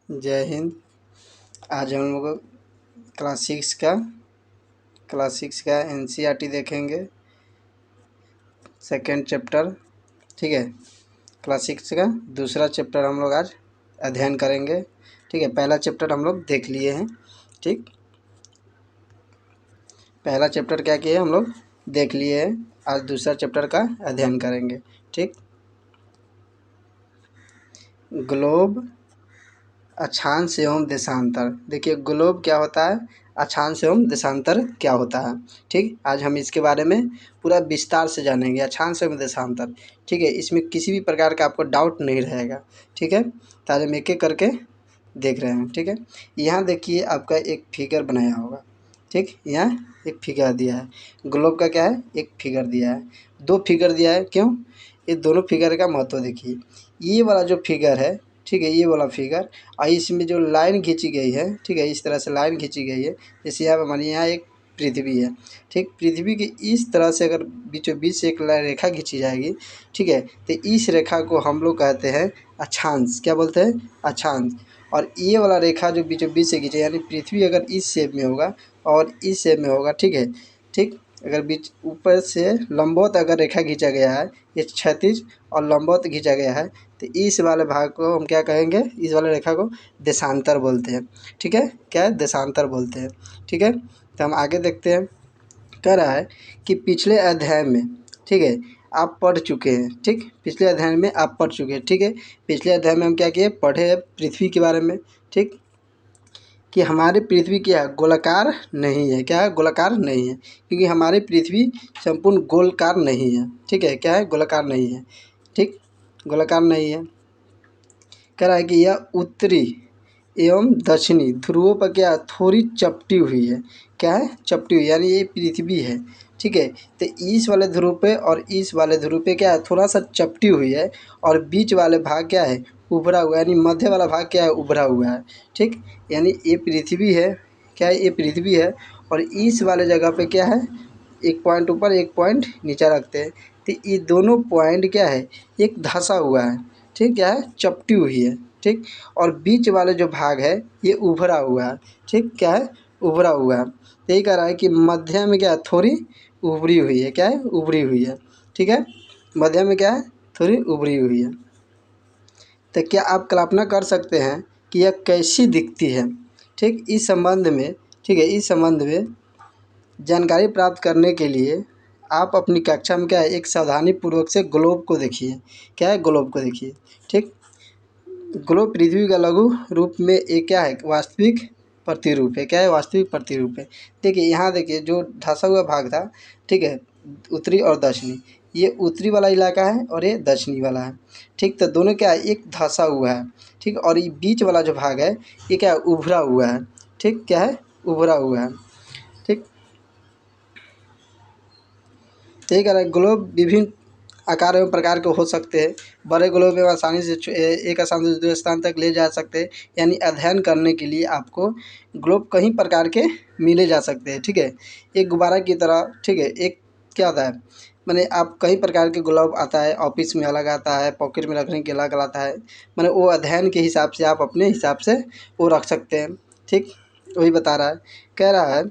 जय हिंद। आज हम लोग क्लास सिक्स का एनसीईआरटी देखेंगे, सेकेंड चैप्टर। ठीक है, क्लास सिक्स का दूसरा चैप्टर हम लोग आज अध्ययन करेंगे। ठीक है, पहला चैप्टर हम लोग देख लिए हैं। ठीक, पहला चैप्टर क्या किए हम लोग देख लिए हैं। आज दूसरा चैप्टर का अध्ययन करेंगे। ठीक, ग्लोब, अक्षांश एवं देशांतर। देखिए, ग्लोब क्या होता है, अक्षांश एवं देशांतर क्या होता है। ठीक, आज हम इसके बारे में पूरा विस्तार से जानेंगे, अक्षांश एवं देशांतर। ठीक है, इसमें किसी भी प्रकार का आपको डाउट नहीं रहेगा। ठीक है, तो आज हम एक एक करके देख रहे हैं। ठीक है, यहाँ देखिए आपका एक फिगर बनाया होगा। ठीक, यहाँ एक फिगर दिया है, ग्लोब का क्या है, एक फिगर दिया है, दो फिगर दिया है। क्यों? ये दोनों फिगर का महत्व देखिए। ये वाला जो फिगर है, ठीक है, ये वाला फिगर, और इसमें जो लाइन खींची गई है, ठीक है, इस तरह से लाइन खींची गई है। जैसे यहाँ पर मानिए यहाँ एक पृथ्वी है। ठीक, पृथ्वी के इस तरह से अगर बीचों बीच से एक रेखा खींची जाएगी, ठीक है, तो इस रेखा को हम लोग कहते हैं अक्षांश। क्या बोलते हैं? अक्षांश। और ये वाला रेखा जो बीचों बीच से खींचे, यानी पृथ्वी अगर इस शेप में होगा और इस शेप में होगा, ठीक है, ठीक, अगर बीच ऊपर से लंबवत अगर रेखा खींचा गया है, ये क्षैतिज और लंबवत खींचा गया है, तो इस वाले भाग को हम क्या कहेंगे, इस वाले रेखा को देशांतर बोलते हैं। ठीक है, क्या है? देशांतर बोलते हैं। ठीक है, तो हम आगे देखते हैं। कह रहा है कि पिछले अध्याय में, ठीक है, आप पढ़ चुके हैं। ठीक, पिछले अध्याय में आप पढ़ चुके हैं। ठीक है, पिछले अध्याय में हम क्या किए, पढ़े पृथ्वी के बारे में। ठीक, कि हमारी पृथ्वी क्या है, गोलाकार नहीं है। क्या है? गोलाकार नहीं है, क्योंकि हमारी पृथ्वी संपूर्ण गोलाकार नहीं है। ठीक है, क्या है? गोलाकार नहीं है। ठीक, गोलाकार नहीं है। कह रहा है कि यह उत्तरी एवं दक्षिणी ध्रुवों पर क्या है, थोड़ी चपटी हुई है। क्या है? चपटी हुई, यानी ये पृथ्वी है। ठीक है, तो इस वाले ध्रुव पे और इस वाले ध्रुव पे क्या है, थोड़ा सा चपटी हुई है, और बीच वाले भाग क्या है, उभरा हुआ है, यानी मध्य वाला भाग क्या है, उभरा हुआ है। ठीक, यानी ये पृथ्वी है। क्या है? ये पृथ्वी है, और इस वाले जगह पे क्या है, एक पॉइंट ऊपर एक पॉइंट नीचे रखते हैं, तो ये दोनों पॉइंट क्या है, एक धंसा हुआ है। ठीक, क्या है, चपटी हुई है। ठीक, और बीच वाले जो भाग है ये उभरा हुआ है। ठीक, क्या है, उभरा हुआ है। तो यही कह रहा है कि मध्य में क्या है, थोड़ी उभरी हुई है। क्या है? उभरी हुई है। ठीक है, मध्य में क्या है, थोड़ी उभरी हुई है। तो क्या आप कल्पना कर सकते हैं कि यह कैसी दिखती है? ठीक, इस संबंध में, ठीक है, इस संबंध में जानकारी प्राप्त करने के लिए आप अपनी कक्षा में क्या है, एक सावधानी पूर्वक से ग्लोब को देखिए। क्या है? ग्लोब को देखिए। ठीक, ग्लोब पृथ्वी का लघु रूप में एक क्या है, वास्तविक प्रतिरूप है। क्या है? वास्तविक प्रतिरूप है। देखिए यहाँ देखिए, जो धंसा हुआ भाग था, ठीक है, उत्तरी और दक्षिणी, ये उत्तरी वाला इलाका है और ये दक्षिणी वाला है। ठीक, तो दोनों क्या है, एक धंसा हुआ है। ठीक, और ये बीच वाला जो भाग है ये क्या है, उभरा हुआ है। ठीक, क्या है, उभरा हुआ है। ठीक, यही कह रहा है, ग्लोब विभिन्न आकार एवं प्रकार के हो सकते हैं। बड़े ग्लोब एवं आसानी से एक स्थान से दूसरे स्थान तक ले जा सकते हैं। यानी अध्ययन करने के लिए आपको ग्लोब कई प्रकार के मिले जा सकते हैं। ठीक है, एक गुब्बारा की तरह। ठीक है, एक क्या होता है, मैंने आप कई प्रकार के ग्लोब आता है, ऑफिस में अलग आता है, पॉकेट में रखने के अलग आता है। मैंने वो अध्ययन के हिसाब से आप अपने हिसाब से वो रख सकते हैं। ठीक, वही बता रहा है। कह रहा है,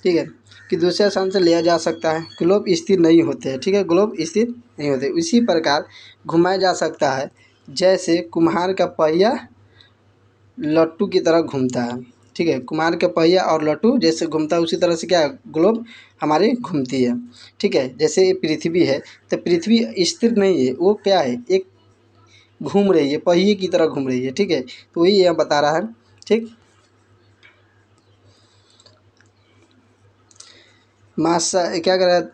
ठीक है, कि दूसरे स्थान से लिया जा सकता है। ग्लोब स्थिर नहीं होते हैं। ठीक है, ग्लोब स्थिर नहीं होते। इसी प्रकार घुमाया जा सकता है, जैसे कुम्हार का पहिया लट्टू की तरह घूमता है। ठीक है, कुम्हार का पहिया और लट्टू जैसे घूमता है, उसी तरह से क्या है, ग्लोब हमारी घूमती है। ठीक है, जैसे ये पृथ्वी है, तो पृथ्वी स्थिर नहीं है, वो क्या है, एक घूम रही है, पहिए की तरह घूम रही है। ठीक है, तो वही यह बता रहा है। ठीक, मासा क्या कर रहा है,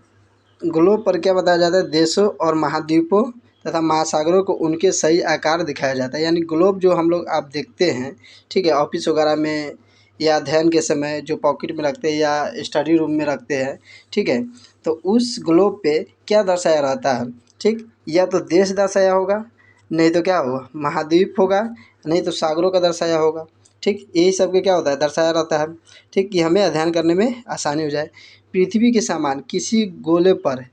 ग्लोब पर क्या बताया जाता है, देशों और महाद्वीपों तथा महासागरों को उनके सही आकार दिखाया जाता है। यानी ग्लोब जो हम लोग आप देखते हैं, ठीक है, ऑफिस वगैरह में या अध्ययन के समय जो पॉकेट में रखते हैं या स्टडी रूम में रखते हैं, ठीक है, तो उस ग्लोब पे क्या दर्शाया रहता है, ठीक, या तो देश दर्शाया होगा, नहीं तो क्या होगा, महाद्वीप होगा, नहीं तो सागरों का दर्शाया होगा। ठीक, यही सब के क्या होता है, दर्शाया रहता है। ठीक, कि हमें अध्ययन करने में आसानी हो जाए। पृथ्वी के समान किसी गोले पर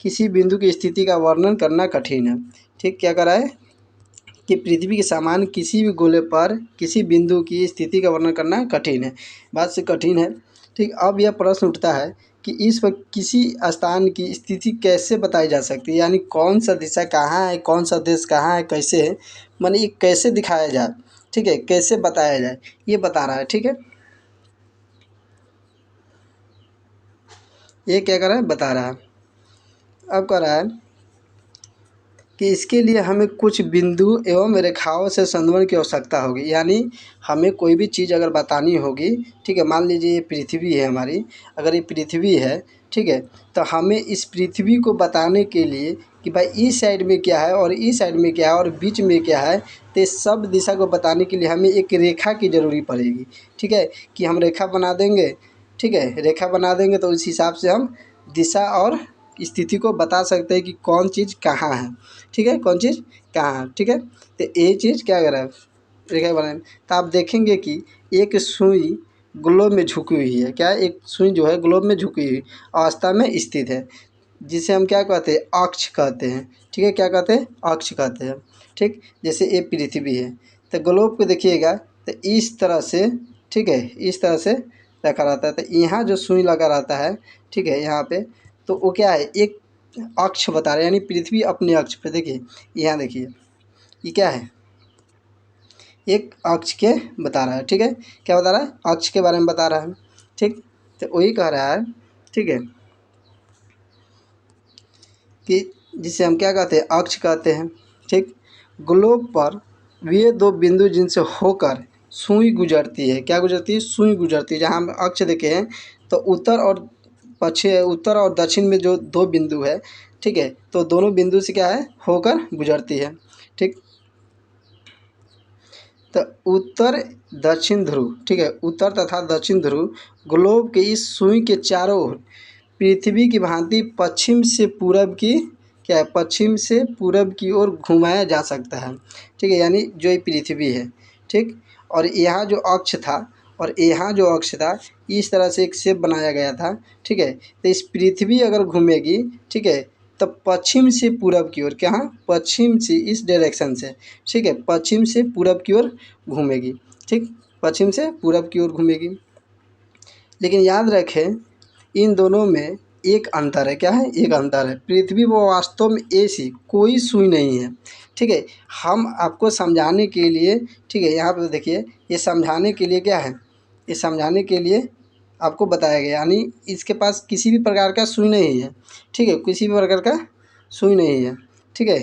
किसी बिंदु की स्थिति का वर्णन करना कठिन है। ठीक, क्या करा है कि पृथ्वी के समान किसी भी गोले पर किसी बिंदु की स्थिति का वर्णन करना कठिन है। बात से कठिन है। ठीक, अब यह प्रश्न उठता है कि इस पर किसी स्थान की स्थिति कैसे बताई जा सकती है, यानी कौन सा दिशा कहाँ है, कौन सा देश कहाँ है, कैसे है, माने ये कैसे दिखाया जाए। ठीक है, कैसे बताया जाए ये बता रहा है। ठीक है, ये क्या कर रहा है, बता रहा है। अब कह रहा है कि इसके लिए हमें कुछ बिंदु एवं रेखाओं से संबंध की आवश्यकता होगी, यानी हमें कोई भी चीज़ अगर बतानी होगी, ठीक है, मान लीजिए ये पृथ्वी है हमारी, अगर ये पृथ्वी है, ठीक है, तो हमें इस पृथ्वी को बताने के लिए कि भाई इस साइड में क्या है और इस साइड में क्या है और बीच में क्या है, तो इस सब दिशा को बताने के लिए हमें एक रेखा की ज़रूरी पड़ेगी। ठीक है, कि हम रेखा बना देंगे, ठीक है, रेखा बना देंगे तो उस हिसाब से हम दिशा और स्थिति को बता सकते हैं कि कौन चीज़ कहाँ है। ठीक है, कौन चीज़ कहाँ है। ठीक है, तो ये चीज़ क्या कर रहा है, रेखा बनाए। तो आप देखेंगे कि एक सुई ग्लोब में झुकी हुई है। क्या है, एक सुई जो है ग्लोब में झुकी हुई अवस्था में स्थित है, जिसे हम क्या कहते हैं, अक्ष कहते हैं। ठीक है, क्या कहते हैं, अक्ष कहते हैं। ठीक, जैसे ये पृथ्वी है तो ग्लोब को देखिएगा तो इस तरह से, ठीक है, इस तरह से रखा रहता है। तो यहाँ जो सुई लगा रहता है, ठीक है, यहाँ पे, तो वो क्या है, एक अक्ष बता रहे हैं, यानी पृथ्वी अपने अक्ष पे। देखिए यहाँ देखिए ये क्या है, एक अक्ष के बता रहा है। ठीक है, क्या बता रहा है, अक्ष के बारे में बता रहा है। ठीक, तो वही कह रहा है, ठीक है, कि जिसे हम क्या कहते हैं, अक्ष कहते हैं। ठीक, ग्लोब पर वे दो बिंदु जिनसे होकर सुई गुजरती है, क्या गुजरती है, सुई गुजरती है। जहाँ हम अक्ष देखे हैं तो उत्तर और दक्षिण में जो दो बिंदु है, ठीक है, तो दोनों बिंदु से क्या है, होकर गुजरती है। ठीक, तो उत्तर दक्षिण ध्रुव, ठीक है, उत्तर तथा दक्षिण ध्रुव ग्लोब के इस सुई के चारों ओर पृथ्वी की भांति पश्चिम से पूरब की, क्या है, पश्चिम से पूरब की ओर घुमाया जा सकता है। ठीक है, यानी जो ये पृथ्वी है, ठीक, और यहाँ जो अक्ष था और यहाँ जो अक्ष था, इस तरह से एक शेप बनाया गया था। ठीक है, तो इस पृथ्वी अगर घूमेगी, ठीक है, तो पश्चिम से पूरब की ओर, क्या, पश्चिम से, इस डायरेक्शन से, ठीक है, पश्चिम से पूरब की ओर घूमेगी। ठीक, पश्चिम से पूरब की ओर घूमेगी। लेकिन याद रखें इन दोनों में एक अंतर है। क्या है, एक अंतर है, पृथ्वी वो वास्तव में ऐसी कोई सुई नहीं है। ठीक है, हम आपको समझाने के लिए, ठीक है, यहाँ पे देखिए ये समझाने के लिए क्या है, ये समझाने के लिए आपको बताया गया, यानी इसके पास किसी भी प्रकार का सुई नहीं है। ठीक है, किसी भी प्रकार का सुई नहीं है। ठीक है,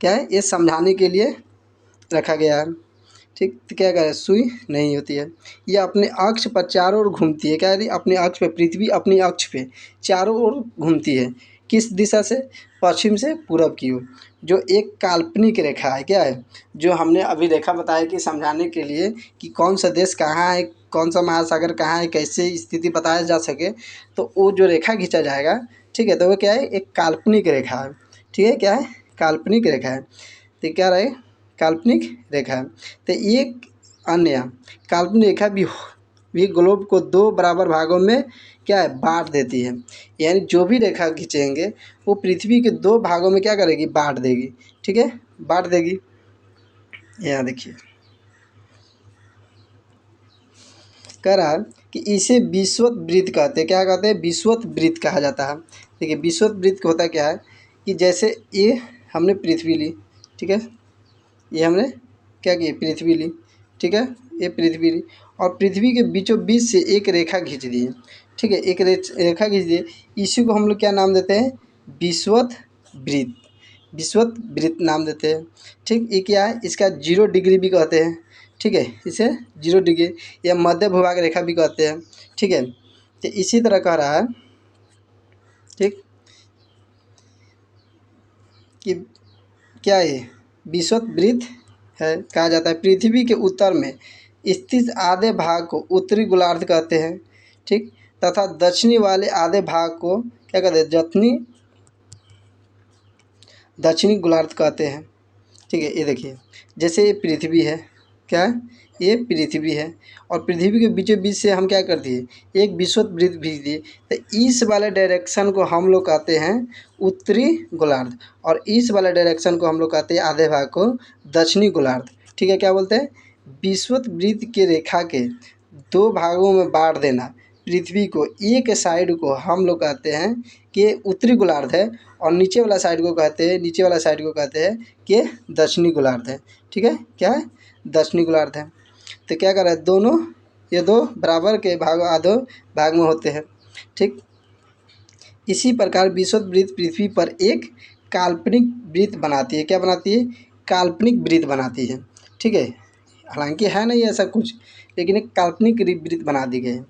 क्या है, ये समझाने के लिए रखा गया है। ठीक, तो क्या करें, सुई नहीं होती है। ये अपने अक्ष पर चारों ओर घूमती है। क्या है, अपने अक्ष पे, पृथ्वी अपने अक्ष पे चारों ओर घूमती है। किस दिशा से, पश्चिम से पूरब की ओर। जो एक काल्पनिक रेखा है, क्या है, जो हमने अभी रेखा बताया कि समझाने के लिए कि कौन सा देश कहाँ है, कौन सा महासागर कहाँ है, कैसे स्थिति बताया जा सके, तो वो जो रेखा खींचा जाएगा, ठीक है, तो वो क्या है, एक काल्पनिक रेखा है। ठीक है, क्या है, काल्पनिक रेखा है। तो क्या रहे, काल्पनिक रेखा है। तो एक अन्य काल्पनिक रेखा भी ग्लोब को दो बराबर भागों में क्या है, बांट देती है। यानी जो भी रेखा खींचेंगे वो पृथ्वी के दो भागों में क्या करेगी, बांट देगी। ठीक है, बांट देगी। यहाँ देखिए कह रहा है कि इसे विषुवत वृत्त कहते हैं। क्या कहते हैं, विषुवत वृत्त कहा जाता है। देखिए विषुवत वृत्त होता क्या है कि जैसे ये हमने पृथ्वी ली, ठीक है, ये हमने क्या की, पृथ्वी ली, ठीक है, ये पृथ्वी ली और पृथ्वी के बीचों बीच से एक रेखा खींच दी है। ठीक है, एक रेखा खींच दी है, इसी को हम लोग क्या नाम देते हैं, विषुवत वृत्त, विषुवत वृत्त नाम देते हैं। ठीक, ये क्या है, इसका 0 डिग्री भी कहते हैं। ठीक है, इसे 0 डिग्री या मध्य भूभाग रेखा भी कहते हैं। ठीक है, तो इसी तरह कह रहा है, ठीक, कि क्या है, विषुवत वृत्त है, कहा जाता है। पृथ्वी के उत्तर में स्थित आधे भाग को उत्तरी गोलार्ध कहते हैं। ठीक, तथा दक्षिणी वाले आधे भाग को क्या कहते हैं, दक्षिणी गोलार्ध कहते हैं। ठीक है, ये देखिए जैसे ये पृथ्वी है, क्या है, ये पृथ्वी है। और पृथ्वी के बीचों बीच से हम क्या कर दिए, एक विषुवत वृत्त खींच दिए। तो इस वाले डायरेक्शन को हम लोग कहते हैं उत्तरी गोलार्ध, और इस वाले डायरेक्शन को हम लोग कहते हैं आधे भाग को दक्षिणी गोलार्ध। ठीक है, क्या बोलते हैं, विषुवत वृत्त के रेखा के दो भागों में बांट देना पृथ्वी को, एक साइड को हम लोग कहते हैं कि उत्तरी गोलार्ध है, और नीचे वाला साइड को कहते हैं, नीचे वाला साइड को कहते हैं कि दक्षिणी गोलार्ध है। ठीक है, क्या है, दक्षिणी गोलार्ध है। तो क्या कर रहा है, दोनों ये दो बराबर के भाग आधो भाग में होते हैं। ठीक, इसी प्रकार विषुवत वृत्त पृथ्वी पर एक काल्पनिक वृत्त बनाती है। क्या बनाती है, काल्पनिक वृत्त बनाती है। ठीक है, हालांकि है नहीं ऐसा कुछ, लेकिन एक काल्पनिक वृत्त बना दी गई है।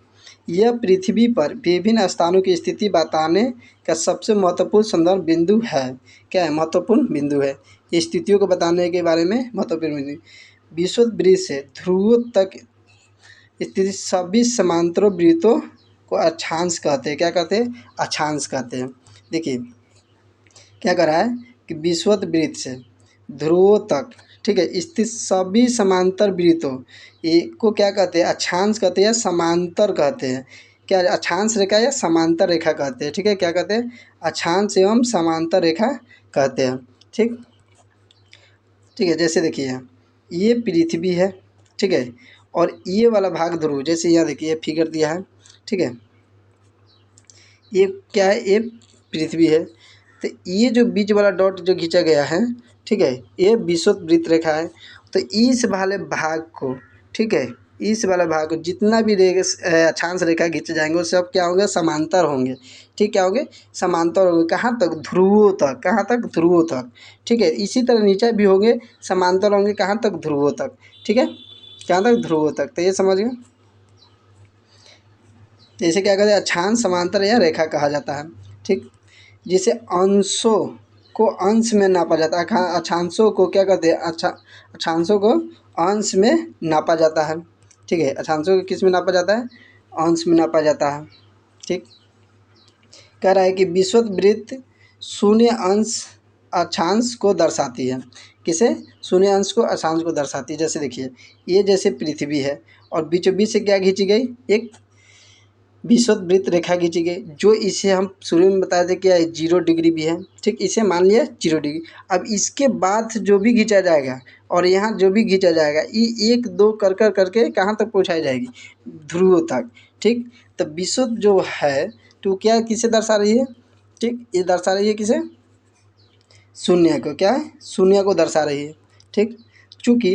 यह पृथ्वी पर विभिन्न स्थानों की स्थिति बताने का सबसे महत्वपूर्ण संदर्भ बिंदु है। क्या है, महत्वपूर्ण बिंदु है, ये स्थितियों को बताने के बारे में महत्वपूर्ण बिंदु। विषुवत वृत्त से ध्रुवों तक स्थित सभी समांतर वृत्तों को अक्षांश कहते हैं। क्या कहते हैं, अक्षांश कहते हैं। देखिए क्या कर रहा है कि विषुवत वृत्त से ध्रुवों तक, ठीक है, स्थित सभी समांतर वृत्तों ये को क्या कहते हैं, अक्षांश कहते हैं या समांतर कहते हैं। क्या, अक्षांश रेखा या समांतर रेखा कहते हैं। ठीक है, क्या कहते हैं, अक्षांश एवं समांतर रेखा कहते हैं। ठीक, ठीक है, जैसे देखिए ये पृथ्वी है, ठीक है, और ये वाला भाग ध्रुव, जैसे यहाँ देखिए फिगर दिया है। ठीक है, ये क्या है, ये पृथ्वी है। तो ये जो बीच वाला डॉट जो खींचा गया है, ठीक है, ये विषुवत वृत्त रेखा है। तो इस वाले भाग को, ठीक है, इस वाले भाग को जितना भी अक्षांश रेखा खींचे जाएंगे वो सब क्या होंगे, समांतर होंगे। ठीक, क्या होंगे, समांतर होंगे। कहाँ तक, ध्रुवों तक। कहाँ तक, ध्रुवों तक। ठीक है, इसी तरह नीचे भी होंगे, समांतर होंगे। कहाँ तक, ध्रुवों तक। ठीक है, कहाँ तक, ध्रुवों तक। तो ये समझ गए, जैसे क्या कहते हैं, अक्षांश समांतर या रेखा कहा जाता है। ठीक, जिसे अंशों को अंश में नापा जाता है। अक्षांशों को क्या कहते हैं, अक्षांशों को अंश में नापा जाता है। ठीक है, अक्षांशों को किस में नापा जाता है, अंश में नापा जाता है। ठीक, कह रहा है कि विषुवत वृत्त शून्य अंश अक्षांश को दर्शाती है। किसे, शून्य अंश को अक्षांश को दर्शाती है। जैसे देखिए ये जैसे पृथ्वी है, और बीचों बीच से क्या खींची गई, एक विषुवत वृत्त रेखा खींची गई, जो इसे हम शुरू में बताए थे क्या 0 डिग्री भी है। ठीक, इसे मान लिया 0 डिग्री। अब इसके बाद जो भी खींचा जाएगा और यहाँ जो भी खींचा जाएगा, ये 1 2 कर कर करके कहाँ तक पहुँचाई जाएगी, ध्रुवों तक। ठीक, तो विषुवत जो है तो क्या किसे दर्शा रही है, ठीक, ये दर्शा रही है किसे, शून्य को। क्या है, शून्य को दर्शा रही है। ठीक, चूँकि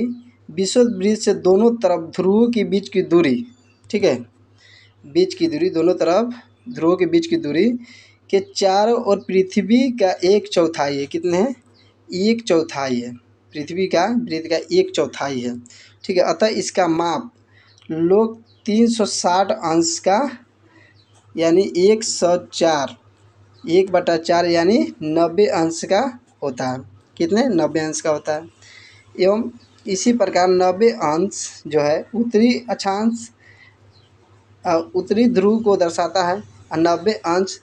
विषुवत वृत्त से दोनों तरफ ध्रुवों के बीच की दूरी, ठीक है, बीच की दूरी, दोनों तरफ ध्रुवों के बीच की दूरी के चारों ओर पृथ्वी का 1/4 है। कितने हैं, 1/4 है। पृथ्वी का वृत्त का 1/4 है। ठीक है, अतः इसका माप लोग 360 अंश का यानी 104, 1/4 यानी 90 अंश का होता है। कितने, 90 अंश का होता है। एवं इसी प्रकार 90 अंश जो है उत्तरी अक्षांश उत्तरी ध्रुव को दर्शाता है, और 90 अंश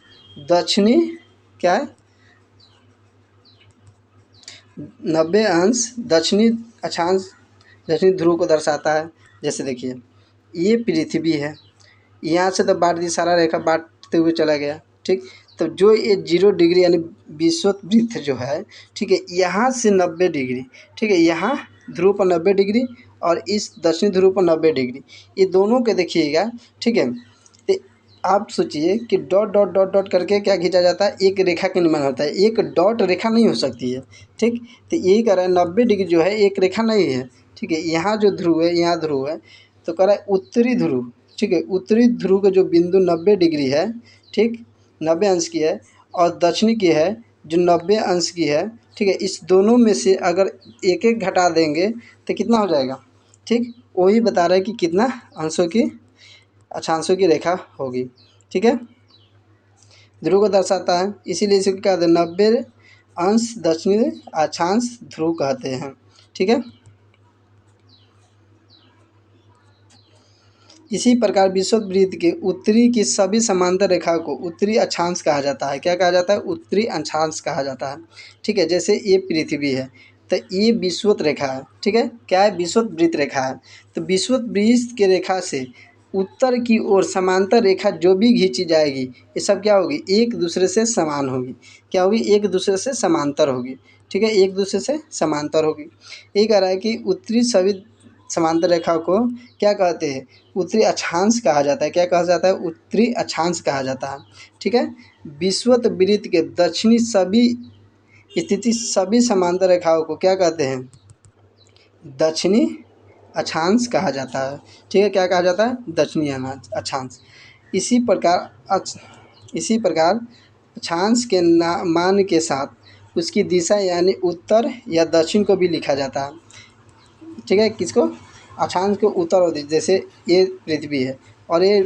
दक्षिणी, क्या है, 90 अंश दक्षिणी अक्षांश, दक्षिणी ध्रुव को दर्शाता है। जैसे देखिए ये पृथ्वी है, यहाँ से तो बांट दी, सारा रेखा बांटते हुए चला गया। ठीक, तो जो ये 0 डिग्री यानी विषुवत वृत्त जो है, ठीक है, यहाँ से 90 डिग्री, ठीक है, यहाँ ध्रुव पर 90 डिग्री और इस दक्षिणी ध्रुव पर 90 डिग्री, ये दोनों के देखिएगा। ठीक है, तो आप सोचिए कि डॉट डॉट डॉट डॉट करके क्या खींचा जाता है, एक रेखा के निर्माण होता है। एक डॉट रेखा नहीं हो सकती है। ठीक, तो यही कह रहा है 90 डिग्री जो है एक रेखा नहीं है। ठीक है, यहाँ जो ध्रुव है, यहाँ ध्रुव है, तो कह रहा है उत्तरी ध्रुव, ठीक है, उत्तरी ध्रुव का जो बिंदु 90 डिग्री है, ठीक, 90 अंश की है, और दक्षिणी की है जो 90 अंश की है। ठीक है, इस दोनों में से अगर एक एक घटा देंगे तो कितना हो जाएगा। ठीक, वही बता रहा है कि कितना अंशों की, अक्षांशों की रेखा होगी। ठीक है, ध्रुव को दर्शाता है, इसीलिए इसे क्या कहते हैं, 90 अंश दक्षिणी अक्षांश ध्रुव कहते हैं। ठीक है, इसी प्रकार विषुवत वृत्त के उत्तरी की सभी समांतर रेखा को उत्तरी अक्षांश कहा जाता है। क्या कहा जाता है, उत्तरी अक्षांश कहा जाता है। ठीक है, जैसे ये पृथ्वी है, तो ये विषुवत रेखा है, ठीक है, क्या है, विषुवत वृत्त रेखा है। तो विषुवत वृत्त के रेखा से उत्तर की ओर समांतर रेखा जो भी खींची जाएगी ये सब क्या होगी, एक दूसरे से समान होगी, क्या होगी, एक दूसरे से समांतर होगी, ठीक है, एक दूसरे से समांतर होगी। ये कह रहा है कि उत्तरी सभी समांतर रेखा को क्या कहते हैं, उत्तरी अक्षांश कहा जाता है। क्या कहा जाता है, उत्तरी अक्षांश कहा जाता है, ठीक है। विषुवत वृत्त के दक्षिणी सभी स्थिति सभी समांतर रेखाओं को क्या कहते हैं, दक्षिणी अक्षांश कहा जाता है, ठीक है, क्या कहा जाता है, दक्षिणी अक्षांश। इसी प्रकार अक्षांश के मान के साथ उसकी दिशा यानी उत्तर या दक्षिण को भी लिखा जाता है, ठीक है, किसको, अक्षांश को उत्तर और जैसे ये पृथ्वी है और ये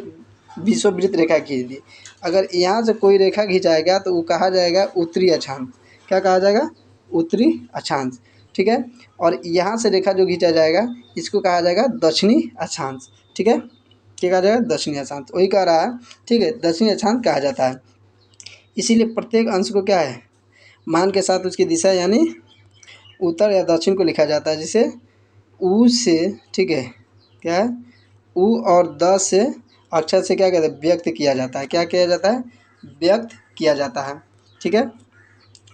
विषुववृत्त रेखा खींच दी, अगर यहाँ से कोई रेखा खिंचाएगा तो वो कहा जाएगा उत्तरी अक्षांश, क्या कहा जाएगा, उत्तरी अक्षांश, ठीक है। और यहाँ से रेखा जो खींचा जाएगा इसको कहा जाएगा दक्षिणी अक्षांश, ठीक है, क्या कहा जाएगा, दक्षिणी अक्षांश, वही कह रहा है, ठीक है, दक्षिणी अक्षांश कहा जाता है। इसीलिए प्रत्येक अंश को क्या है, मान के साथ उसकी दिशा यानी उत्तर या दक्षिण को लिखा जाता है, जिसे ऊ से, ठीक है, क्या है, ऊ और द से अक्षर से क्या कहते हैं, व्यक्त किया जाता है, क्या किया जाता है, व्यक्त किया जाता है, ठीक है।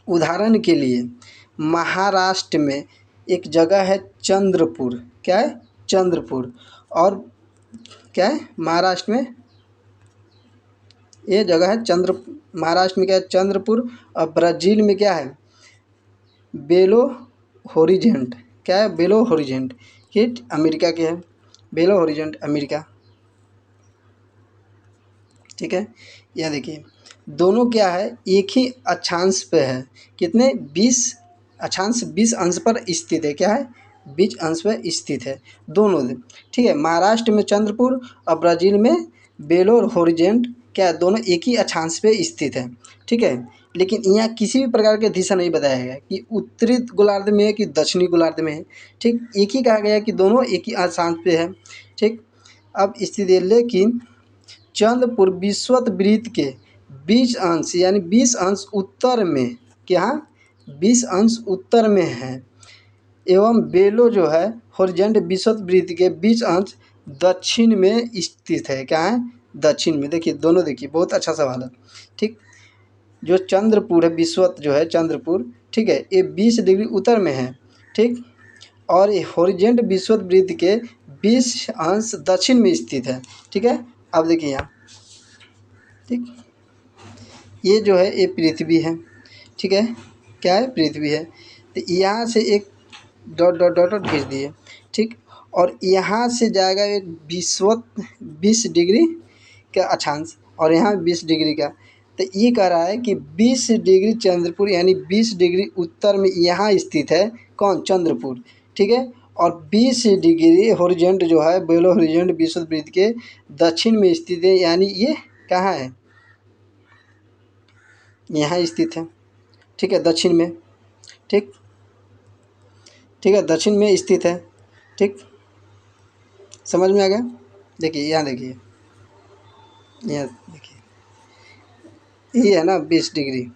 उदाहरण के लिए महाराष्ट्र में एक जगह है चंद्रपुर, क्या है, चंद्रपुर, और क्या है, महाराष्ट्र में ये जगह है महाराष्ट्र में क्या है, चंद्रपुर, और ब्राज़ील में क्या है, बेलो होरिजेंट, क्या है, बेलो होरिजेंट, ये अमेरिका के है, बेलो होरिजेंट अमेरिका, ठीक है। यह देखिए दोनों क्या है, एक ही अक्षांश पे है, कितने, 20 अक्षांश 20 अंश पर स्थित है, क्या है, 20 अंश पर स्थित है दोनों, ठीक है। महाराष्ट्र में चंद्रपुर और ब्राज़ील में बेलो होरिजेंट क्या है, दोनों एक ही अक्षांश पे स्थित है, ठीक है। लेकिन यहाँ किसी भी प्रकार के दिशा नहीं बताया गया कि उत्तरी गोलार्ध में है कि दक्षिणी गोलार्ध में है, ठीक, एक ही कहा गया कि दोनों एक ही अक्षांश पे है, ठीक। अब स्थिति है, लेकिन चंद्रपुर विषुवत वृत्त के 20 अंश यानी 20 अंश उत्तर में, क्या 20 अंश उत्तर में है, एवं बेलो जो है होरिजेंट विषुवत वृत्त के 20 अंश दक्षिण में स्थित है, क्या है, दक्षिण में। देखिए दोनों, देखिए बहुत अच्छा सवाल है, ठीक। जो चंद्रपुर है, विषुवत जो है चंद्रपुर, ठीक है, ये 20 डिग्री उत्तर में है, ठीक, और ये होरिजेंट विषुवत वृत्त के 20 अंश दक्षिण में स्थित है, ठीक है। अब देखिए यहाँ, ठीक, ये जो है ये पृथ्वी है, ठीक है, क्या है, पृथ्वी है, तो यहाँ से एक डॉट डॉट डॉट डॉट खींच दिए, ठीक, और यहाँ से जाएगा एक विषुवत 20 डिग्री का अक्षांश और यहाँ 20 डिग्री का, तो ये कह रहा है कि 20 डिग्री चंद्रपुर यानी 20 डिग्री उत्तर में यहाँ स्थित है, कौन, चंद्रपुर, ठीक है, और 20 डिग्री होरिजेंट जो है बेलो होरिजेंट विषुवत वृत्त के दक्षिण में स्थित है, यानी ये कहाँ है, यहाँ स्थित है, ठीक है, दक्षिण में, ठीक, ठीक है, दक्षिण में स्थित है, ठीक, समझ में आ गया। देखिए यहाँ देखिए, यहाँ देखिए ये है ना 20 डिग्री,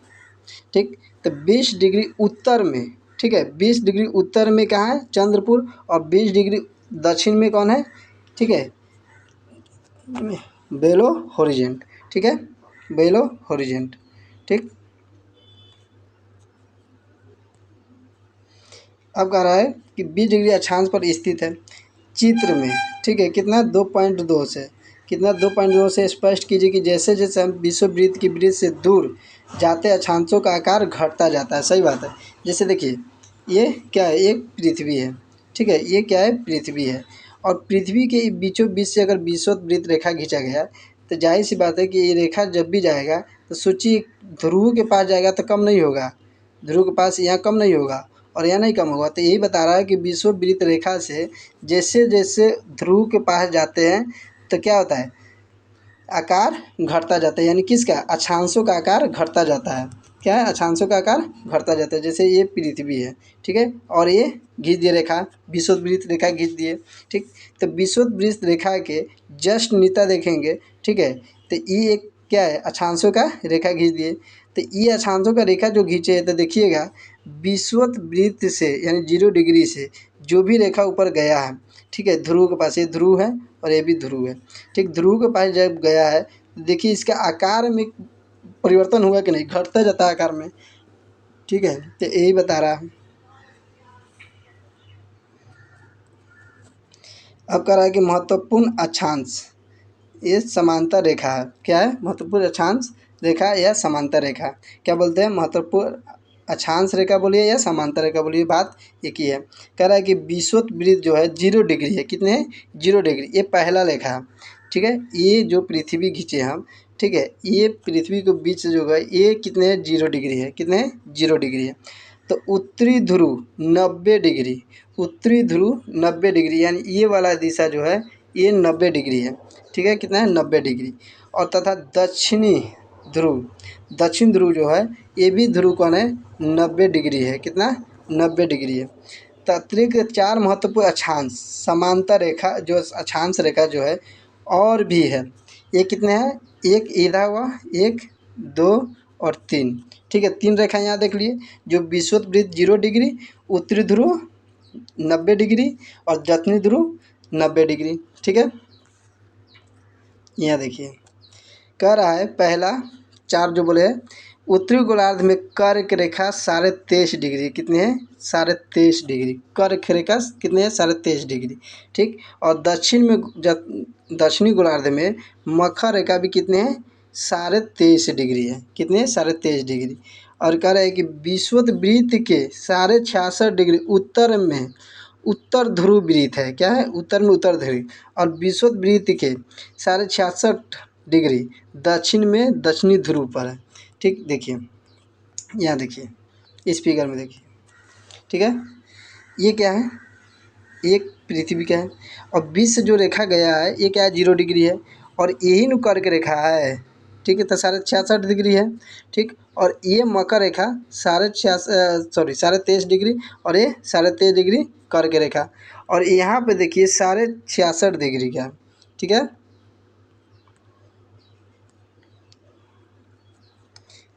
ठीक, तो 20 डिग्री उत्तर में, ठीक है, 20 डिग्री उत्तर में कहाँ है, चंद्रपुर, और 20 डिग्री दक्षिण में कौन है, ठीक है, बेलो होरिजेंट, ठीक है, बेलो होरिजेंट, ठीक। अब कह रहा है कि 20 डिग्री अक्षांश पर स्थित है, चित्र में, ठीक है, कितना 2.2 से, कितना 2.2 से स्पष्ट कीजिए कि जैसे जैसे हम विषुववृत्त की वृत्त से दूर जाते अक्षांशों का आकार घटता जाता है, सही बात है। जैसे देखिए ये क्या है, एक पृथ्वी है, ठीक है, ये क्या है, पृथ्वी है, और पृथ्वी के बीचों बीच से अगर विषुववृत्त रेखा खींचा गया तो जाहिर सी बात है कि ये रेखा जब भी जाएगा तो सोचिए ध्रुव के पास जाएगा तो कम नहीं होगा, ध्रुव के पास यहाँ कम नहीं होगा और यहाँ नहीं कम होगा, तो यही बता रहा है कि विषुववृत्त रेखा से जैसे जैसे ध्रुव के पास जाते हैं तो क्या होता है, आकार घटता जाता है, यानी किसका, अक्षांशों का आकार घटता जाता है, क्या है, अक्षांशों का आकार घटता जाता है। जैसे ये पृथ्वी है, ठीक है, और ये खींच दिए रेखा, विषुववृत्त रेखा खींच दिए, ठीक, तो विषुववृत्त रेखा के जस्ट नीचा देखेंगे, ठीक है, तो ये एक क्या है, अक्षांशों का रेखा खींच दिए, तो ये अक्षांशों का रेखा जो खींचे तो देखिएगा विषुवत वृत्त से यानी 0 डिग्री से जो भी रेखा ऊपर गया है, ठीक है, ध्रुव के पास, ये ध्रुव है और ये भी ध्रुव है, ठीक, ध्रुव के पास जब गया है तो देखिए इसका आकार में परिवर्तन हुआ कि नहीं, घटता जाता है आकार में, ठीक है, तो यही बता रहा है। अब कह रहा है कि महत्वपूर्ण अक्षांश, ये समांतर रेखा है, क्या है, महत्वपूर्ण अक्षांश रेखा या समांतर रेखा, क्या बोलते हैं, महत्वपूर्ण अक्षांश रेखा बोलिए या समांतर रेखा बोलिए, बात एक ही है। कह रहा है कि विषुवत वृत्त जो है 0 डिग्री है, कितने है, 0 डिग्री, ये पहला रेखा है, ठीक है, ये जो पृथ्वी खींचे हम, ठीक है, ये पृथ्वी के बीच से जो है ये कितने है, 0 डिग्री है, कितने है, 0 डिग्री है। तो उत्तरी ध्रुव 90 डिग्री, उत्तरी ध्रुव 90 डिग्री, यानी ये वाला दिशा जो है ये 90 डिग्री है, ठीक है, कितना है, 90 डिग्री। और तथा दक्षिणी ध्रुव, दक्षिण ध्रुव जो है ये भी ध्रुव कौन है, 90 डिग्री है, कितना, 90 डिग्री है। तो अतिरिक्त 4 महत्वपूर्ण अक्षांश समांतर रेखा, जो अक्षांश रेखा जो है और भी है, ये कितने हैं, एक इधर हुआ, एक, दो और तीन, ठीक है, 3 रेखा यहाँ देख लिए, जो विषुवत वृत्त 0 डिग्री, उत्तरी ध्रुव 90 डिग्री और दक्षिणी ध्रुव 90 डिग्री, ठीक है। यहाँ देखिए कह रहा है पहला 4 जो बोले हैं, उत्तरी गोलार्ध में कर्क रेखा 23.5 डिग्री, कितने हैं, 23.5 डिग्री, कर्क रेखा कितने हैं, 23.5 डिग्री, ठीक। और दक्षिण में दक्षिणी गोलार्ध में मकर रेखा भी कितने हैं, 23.5 डिग्री है, कितने हैं, 23.5 डिग्री। और कह रहा है कि विषुवत वृत्त के 66.5 डिग्री उत्तर में उत्तर ध्रुव वृत्त है, क्या है, उत्तर में उत्तर ध्रुव, और विषुवत वृत्त के 66.5 डिग्री दक्षिण में दक्षिणी ध्रुव पर है, ठीक। देखिए यहाँ देखिए इस फिगर में देखिए, ठीक है, ये क्या है, एक पृथ्वी का है, और बीच से जो रेखा गया है ये क्या है, 0 डिग्री है, और यही नु कर्क रेखा है, ठीक है, तो 66.5 डिग्री है, ठीक। और ये मकर रेखा 23.5 डिग्री, और ये 23.5 डिग्री कर्क रेखा, और यहाँ पे देखिए 66.5 डिग्री का, ठीक है,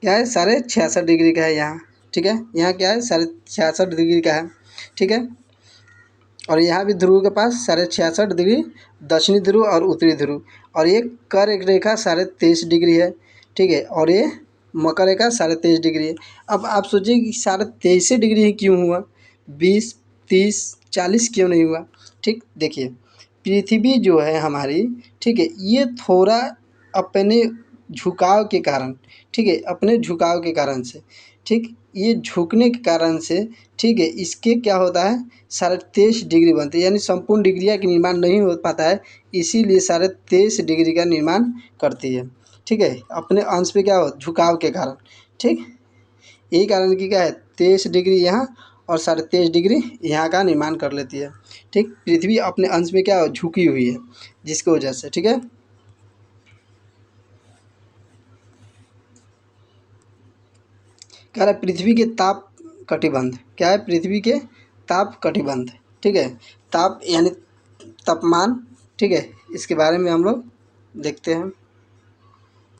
क्या है, 66.5 डिग्री का है यहाँ, ठीक है, यहाँ क्या है, 66.5 डिग्री का है, ठीक है। और यहाँ भी ध्रुव के पास 66.5 डिग्री दक्षिणी ध्रुव और उत्तरी ध्रुव, और ये कर्क रेखा 23.5 डिग्री है, ठीक है, और ये मकर रेखा 23.5 डिग्री है। अब आप सोचिए कि 23.5 डिग्री ही क्यों हुआ, 20, 30, 40 क्यों नहीं हुआ, ठीक। देखिए पृथ्वी जो है हमारी, ठीक है, ये थोड़ा अपने झुकाव के कारण, ठीक है, अपने झुकाव के कारण से, ठीक, ये झुकने के कारण से, ठीक है, इसके क्या होता है, 23.5 डिग्री बनती है, यानी संपूर्ण डिग्रियाँ का निर्माण नहीं हो पाता है, इसीलिए 23.5 डिग्री का निर्माण करती है, ठीक है, अपने अंश पे क्या हो, झुकाव के कारण, ठीक, यही कारण कि क्या है, 23 डिग्री यहाँ और 23.5 डिग्री यहाँ का निर्माण कर लेती है, ठीक। पृथ्वी अपने अंश में क्या हो, झुकी हुई है, जिसकी वजह से, ठीक है। कह रहा है पृथ्वी के ताप कटिबंध, क्या है, पृथ्वी के ताप कटिबंध, ठीक है, ताप यानी तापमान, ठीक है, इसके बारे में हम लोग देखते हैं।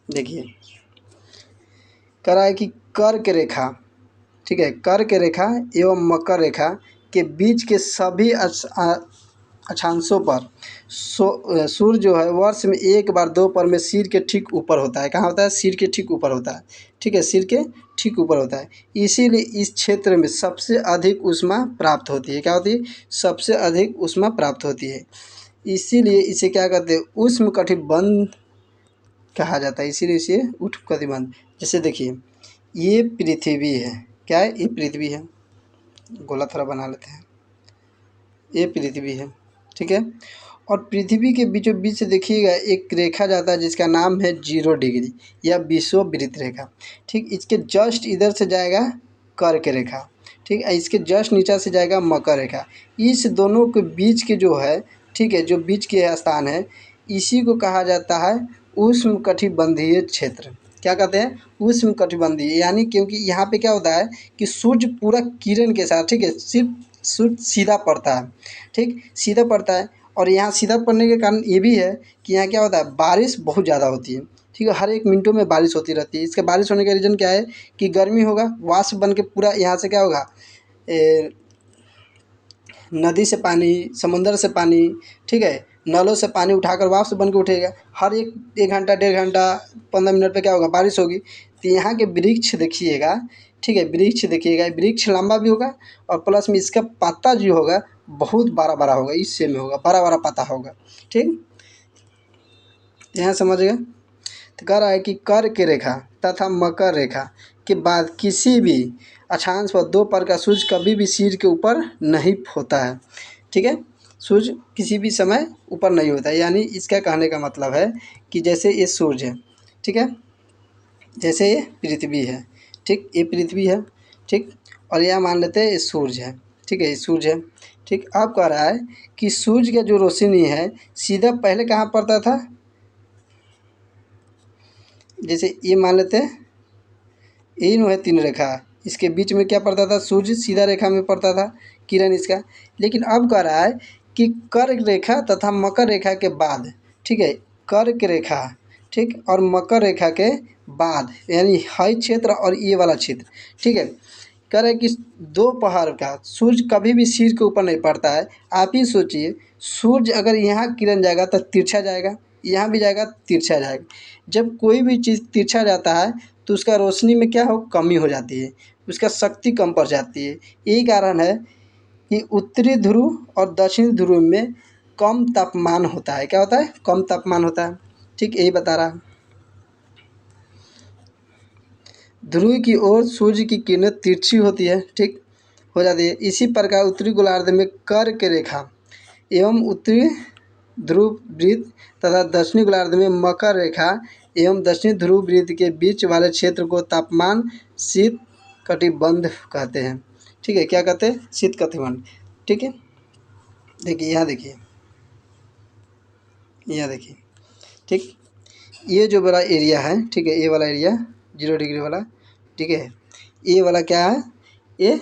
देखिए कह रहा है कि कर्क रेखा, ठीक है, कर्क रेखा एवं मकर रेखा के बीच के सभी अक्षांशों पर सूर्य जो है वर्ष में एक बार दोपहर में सिर के ठीक ऊपर होता है, कहाँ होता है, सिर के ठीक ऊपर होता है, ठीक है, सिर के ठीक ऊपर होता है, इसीलिए इस क्षेत्र में सबसे अधिक ऊष्मा प्राप्त होती है, क्या होती है, सबसे अधिक ऊष्मा प्राप्त होती है, इसीलिए इसे क्या कहते हैं, उष्णकटिबंध कहा जाता है, इसीलिए इसे उष्णकटिबंध। जैसे देखिए ये पृथ्वी है, क्या है, ये पृथ्वी है, गोला थोड़ा बना लेते हैं, ये पृथ्वी है, ठीक है, और पृथ्वी के बीचों बीच से देखिएगा एक रेखा जाता है जिसका नाम है 0 डिग्री या विषुववृत्त रेखा, ठीक, इसके जस्ट इधर से जाएगा कर्क रेखा, ठीक है, इसके जस्ट नीचे से जाएगा मकर रेखा, इस दोनों के बीच के जो है, ठीक है, जो बीच के स्थान है इसी को कहा जाता है उष्णकटिबंधीय क्षेत्र, क्या कहते हैं, उष्णकटिबंधीय, यानी क्योंकि यहाँ पे क्या होता है कि सूर्य पूरा किरण के साथ, ठीक है, सिर्फ सूर्य सीधा पड़ता है, ठीक, सीधा पड़ता है, और यहाँ सीधा पड़ने के कारण ये भी है कि यहाँ क्या होता है, बारिश बहुत ज़्यादा होती है, ठीक है, हर एक मिनटों में बारिश होती रहती है। इसके बारिश होने का रीज़न क्या है कि गर्मी होगा, वाष्प बन के पूरा यहाँ से क्या होगा, नदी से पानी, समुंदर से पानी, ठीक है, नलों से पानी उठाकर वाष्प बन के उठेगा। हर एक 1 घंटा 1.5 घंटा 15 मिनट पे क्या होगा, बारिश होगी। तो यहाँ के वृक्ष देखिएगा, ठीक है, वृक्ष देखिएगा, वृक्ष लंबा भी होगा और प्लस में इसका पत्ता जो होगा बहुत बड़ा होगा, इससे में होगा, बड़ा पत्ता होगा। ठीक, यहाँ समझ गए। तो कह रहा है कि कर्क रेखा तथा मकर रेखा के बाद किसी भी अक्षांश पर 2 पर का सूर्य कभी भी सिर के ऊपर नहीं होता है। ठीक है, सूर्य किसी भी समय ऊपर नहीं होता है। यानी इसका कहने का मतलब है कि जैसे ये सूर्य है, ठीक है, जैसे ये पृथ्वी है, ठीक, ये पृथ्वी है, ठीक, और यह मान लेते हैं ये सूर्य है, ठीक है, ये सूर्य है, ठीक। अब कह रहा है कि सूर्य का जो रोशनी है सीधा पहले कहाँ पड़ता था, जैसे ये मान लेते हैं, यही नो है 3 रेखा, इसके बीच में क्या पड़ता था, सूर्य सीधा रेखा में पड़ता था किरण इसका। लेकिन अब कह रहा है कि कर्क रेखा तथा मकर रेखा के बाद, ठीक है, कर्क रेखा, ठीक, और मकर रेखा के बाद, यानी हाई क्षेत्र और ये वाला क्षेत्र, ठीक है, कह रहे हैं कि दोपहर का सूर्य कभी भी सिर के ऊपर नहीं पड़ता है। आप ही सोचिए, सूर्य अगर यहाँ किरण जाएगा तो तिरछा जाएगा, यहाँ भी जाएगा तिरछा जाएगा। जब कोई भी चीज़ तिरछा जाता है तो उसका रोशनी में क्या हो, कमी हो जाती है, उसका शक्ति कम पड़ जाती है। यही कारण है कि उत्तरी ध्रुव और दक्षिणी ध्रुव में कम तापमान होता है। क्या होता है, कम तापमान होता है, ठीक, यही बता रहा है। ध्रुव की ओर सूर्य की किरणें तिरछी होती है, ठीक, हो जाती है। इसी प्रकार उत्तरी गोलार्ध में कर्क रेखा एवं उत्तरी ध्रुव वृत्त तथा दक्षिणी गोलार्ध में मकर रेखा एवं दक्षिणी ध्रुव वृत्त के बीच वाले क्षेत्र को तापमान शीत कटिबंध कहते हैं। ठीक है, क्या कहते हैं, शीत कटिबंध। ठीक है, देखिए यहाँ देखिए, यहाँ देखिए, ठीक, ये जो बड़ा एरिया है, ठीक है, ये वाला एरिया 0 डिग्री वाला, ठीक है, ये वाला क्या है, ये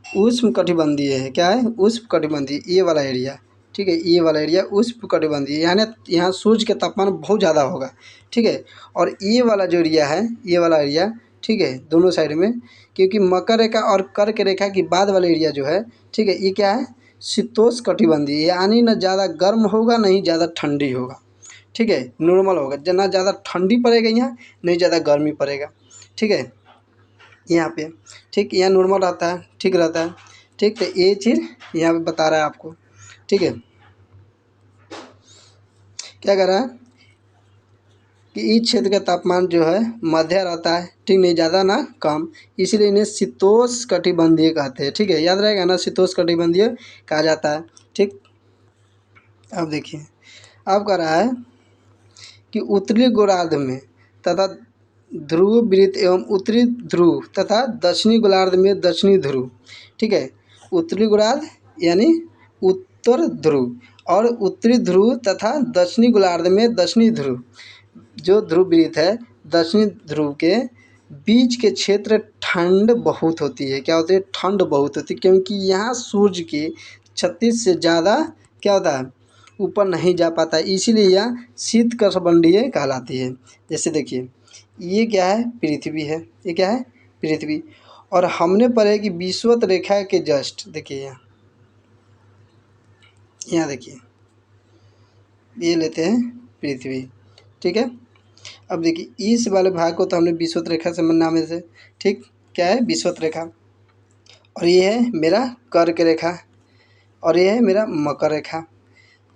उष्ण कटिबंधीय है। क्या है, उष्ण कटिबंधीय, ये वाला एरिया, ठीक है, ये वाला एरिया उष्ण कटिबंधीय, यानी यहाँ सूर्य का तापमान बहुत ज़्यादा होगा। ठीक है, और ये वाला जो एरिया है, ये वाला एरिया, ठीक है, दोनों साइड में, क्योंकि मकर रेखा और कर्क रेखा के बाद वाला एरिया जो है, ठीक है, ये क्या है, शीतोष्ण कटिबंधीय, यानी न ज़्यादा गर्म होगा नहीं ज़्यादा ठंडी होगा। ठीक है, नॉर्मल होगा, ना ज़्यादा ठंडी पड़ेगा यहाँ, नहीं ज़्यादा गर्मी पड़ेगा। ठीक है, यहाँ पे, ठीक, यहाँ नॉर्मल रहता है, ठीक रहता है। ठीक, तो ये चीज़ यहाँ पे बता रहा है आपको। ठीक है, क्या कर रहा है कि इस क्षेत्र का तापमान जो है मध्य रहता है, ठीक, नहीं ज़्यादा ना कम, इसीलिए इन्हें शीतोष्ण कटिबंधीय कहते हैं। ठीक है, याद रहेगा ना, शीतोष्ण कटिबंधीय कहा जाता है। ठीक, अब देखिए, अब कह रहा है कि उत्तरी गोलार्ध में तथा ध्रुव वृत्त एवं उत्तरी ध्रुव तथा दक्षिणी गोलार्ध में दक्षिणी ध्रुव, ठीक है, उत्तरी गोलार्ध यानी उत्तर ध्रुव और उत्तरी ध्रुव तथा दक्षिणी गोलार्ध में दक्षिणी ध्रुव, जो ध्रुव वृत्त है दक्षिणी ध्रुव के बीच के क्षेत्र ठंड बहुत होती है। क्या होती है, ठंड बहुत होती है, क्योंकि यहाँ सूर्य की 36 से ज़्यादा क्या होता है, ऊपर नहीं जा पाता है, इसीलिए यह शीतकटिबंधीय कहलाती है। जैसे देखिए, ये क्या है, पृथ्वी है, ये क्या है, पृथ्वी, और हमने पढ़े कि विषुवत रेखा के जस्ट देखिए यहाँ देखिए, ये लेते हैं पृथ्वी। ठीक है, अब देखिए इस वाले भाग को तो हमने विषुवत रेखा से नाम से, ठीक, क्या है, विषुवत रेखा, और ये है मेरा कर्क रेखा, और ये है मेरा मकर रेखा,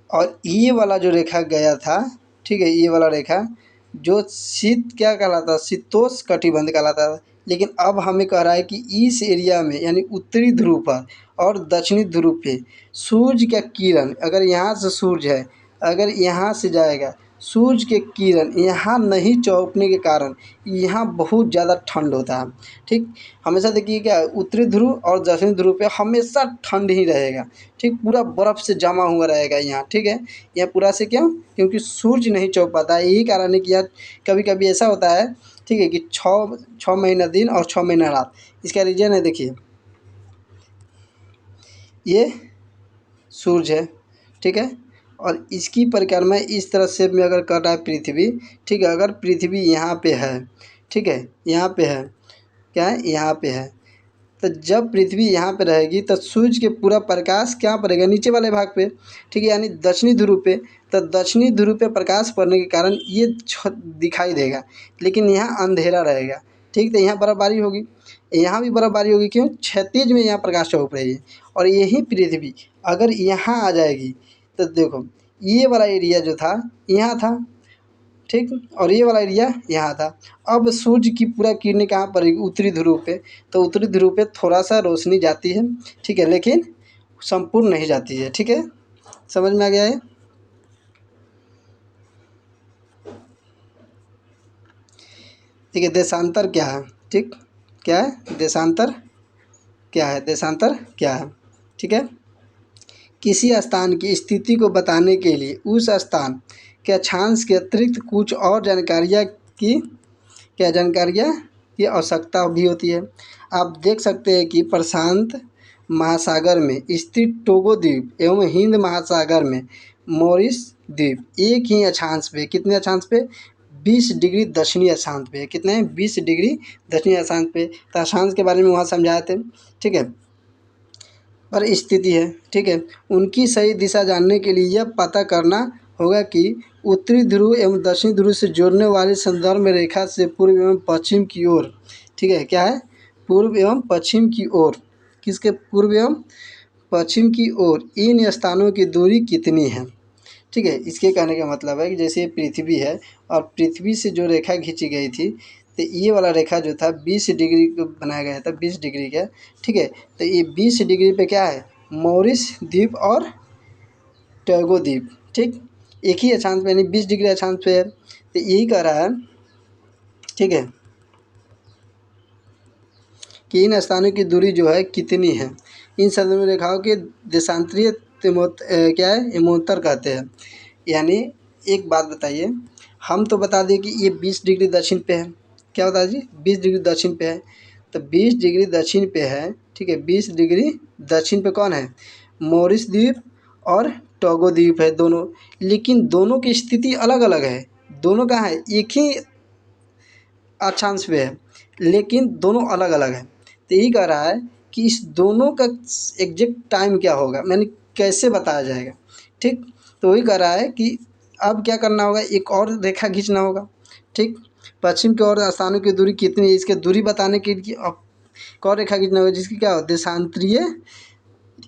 और ये वाला जो रेखा गया था, ठीक है, ये वाला रेखा जो शीत क्या कहलाता, शीतोष्ण कटिबंध कहलाता था। लेकिन अब हमें कह रहा है कि इस एरिया में यानी उत्तरी ध्रुव पर और दक्षिणी ध्रुव पे सूर्य का किरण, अगर यहाँ से सूर्य है, अगर यहाँ से जाएगा, सूर्य के किरण यहाँ नहीं चौंकने के कारण यहाँ बहुत ज़्यादा ठंड होता है। ठीक, हमेशा देखिए क्या, उत्तरी ध्रुव और दक्षिणी ध्रुव पे हमेशा ठंड ही रहेगा। ठीक, पूरा बर्फ़ से जमा हुआ रहेगा यहाँ। ठीक है, यहाँ पूरा से क्यों, क्योंकि सूर्य नहीं चौंक पाता है। यही कारण है कि यार कभी कभी ऐसा होता है, ठीक है, कि 6 महीना दिन और 6 महीना रात। इसका रीज़न है, देखिए ये सूर्य है, ठीक है, और इसकी परिक्रमा इस तरह से में अगर कर रहा है पृथ्वी, ठीक है, अगर पृथ्वी यहाँ पे है, ठीक है, यहाँ पे है, क्या है, यहाँ पे है, तो जब पृथ्वी यहाँ पे रहेगी तो सूर्य के पूरा प्रकाश क्या पड़ेगा, नीचे वाले भाग पे, ठीक है, यानी दक्षिणी ध्रुव पे। तो दक्षिणी ध्रुव पे प्रकाश पड़ने के कारण ये दिखाई देगा, लेकिन यहाँ अंधेरा रहेगा, ठीक। तो यहाँ बर्फबारी होगी, यहाँ भी बर्फबारी होगी, क्यों, क्षैतिज में यहाँ प्रकाश चौक रही है। और यही पृथ्वी अगर यहाँ आ जाएगी तो देखो ये वाला एरिया जो था यहाँ था, ठीक, और ये वाला एरिया यहाँ था। अब सूर्य की पूरा किरणें कहाँ पड़ेगी, उत्तरी ध्रुव पे। तो उत्तरी ध्रुव पे थोड़ा सा रोशनी जाती है, ठीक है, लेकिन संपूर्ण नहीं जाती है, ठीक है, समझ में आ गया है। ठीक है, देशांतर क्या है, ठीक, क्या है देशांतर, क्या है देशांतर, क्या है, ठीक है। किसी स्थान की स्थिति को बताने के लिए उस स्थान के अक्षांश के अतिरिक्त कुछ और जानकारियाँ की, क्या जानकारियाँ की आवश्यकता भी होती है। आप देख सकते हैं कि प्रशांत महासागर में स्थित टोगो द्वीप एवं हिंद महासागर में मॉरिस द्वीप एक ही अक्षांश पे, कितने अक्षांश पे, 20 डिग्री दक्षिणी अक्षांश पे, कितने, 20 डिग्री दक्षिणी अक्षांश पे। तो अक्षांश के बारे में वहाँ समझाए थे, ठीक है, पर स्थिति है, ठीक है। उनकी सही दिशा जानने के लिए यह पता करना होगा कि उत्तरी ध्रुव एवं दक्षिणी ध्रुव से जोड़ने वाली संदर्भ में रेखा से पूर्व एवं पश्चिम की ओर, ठीक है, क्या है, पूर्व एवं पश्चिम की ओर, किसके पूर्व एवं पश्चिम की ओर इन स्थानों की दूरी कितनी है, ठीक है। इसके कहने का मतलब है कि जैसे ये पृथ्वी है और पृथ्वी से जो रेखा खींची गई थी, तो ये वाला रेखा जो था 20 डिग्री को बनाया गया था, 20 डिग्री का, ठीक है। तो ये 20 डिग्री पे क्या है, मॉरिस द्वीप और टोगो द्वीप, ठीक, एक ही अक्षांश पे, यानी 20 डिग्री अक्षांश पे है। तो यही कह रहा है, ठीक है, कि इन स्थानों की दूरी जो है कितनी है। इन संदर्भ रेखाओं के देशांतरीय क्या है, एमोत्तर कहते हैं। यानी एक बात बताइए, हम तो बता दें कि ये 20 डिग्री दक्षिण पे है, क्या बता जी, 20 डिग्री दक्षिण पे है। तो 20 डिग्री दक्षिण पे है, ठीक है, 20 डिग्री दक्षिण पे कौन है, मॉरिस द्वीप और टोगो द्वीप है दोनों, लेकिन दोनों की स्थिति अलग अलग है। दोनों कहाँ है, एक ही अक्षांश पे है, लेकिन दोनों अलग अलग है। तो यही कह रहा है कि इस दोनों का एग्जैक्ट टाइम क्या होगा, मैंने कैसे बताया जाएगा, ठीक। तो वही कह रहा है कि अब क्या करना होगा, एक और रेखा खींचना होगा, ठीक, पश्चिम की ओर स्थानों की दूरी कितनी है, इसके दूरी बताने के लिए अब एक और रेखा खींचना होगा, जिसकी क्या हो, देशांतरीय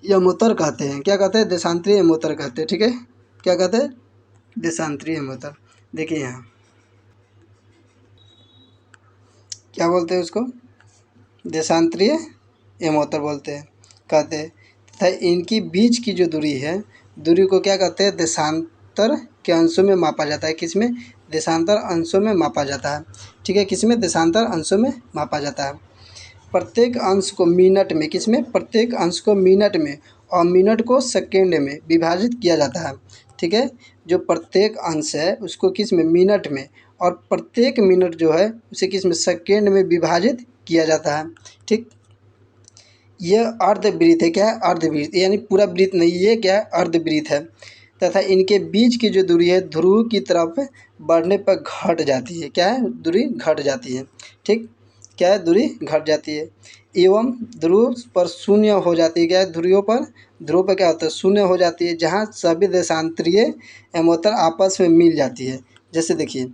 यमोत्तर कहते हैं। क्या कहते हैं, देशांतरीय यमोत्तर कहते हैं, ठीक है, क्या कहते हैं, देशांतरीय यमोत्तर। देखिए यहाँ क्या बोलते हैं उसको, देशांतरीय यमोत्तर बोलते हैं, कहते हैं। तथा इनकी बीच की जो दूरी है, दूरी को क्या कहते हैं, देशांतर के अंशों में मापा जाता है, किसमें, देशांतर अंशों में मापा जाता है, ठीक है, किसमें, देशांतर अंशों में मापा जाता है। प्रत्येक अंश को मिनट में, किसमें, प्रत्येक अंश को मिनट में और मिनट को सेकेंड में विभाजित किया जाता है, ठीक है। जो प्रत्येक अंश है उसको किस में, मिनट में, और प्रत्येक मिनट जो है उसे किस में, सेकेंड में विभाजित किया जाता है, ठीक। यह अर्धवृत्त है, क्या है, अर्धवृत्त, यानी पूरा वृत्त नहीं, ये क्या है, अर्धवृत्त है। तथा इनके बीच की जो दूरी है ध्रुव की तरफ बढ़ने पर घट जाती है, क्या है, दूरी घट जाती है, ठीक, क्या है, दूरी घट जाती है। एवं ध्रुव पर शून्य हो जाती है, क्या है, ध्रुव पर क्या होता है, शून्य हो जाती है, जहाँ सभी देशांतरीय एमोत्तर आपस में मिल जाती है। जैसे देखिए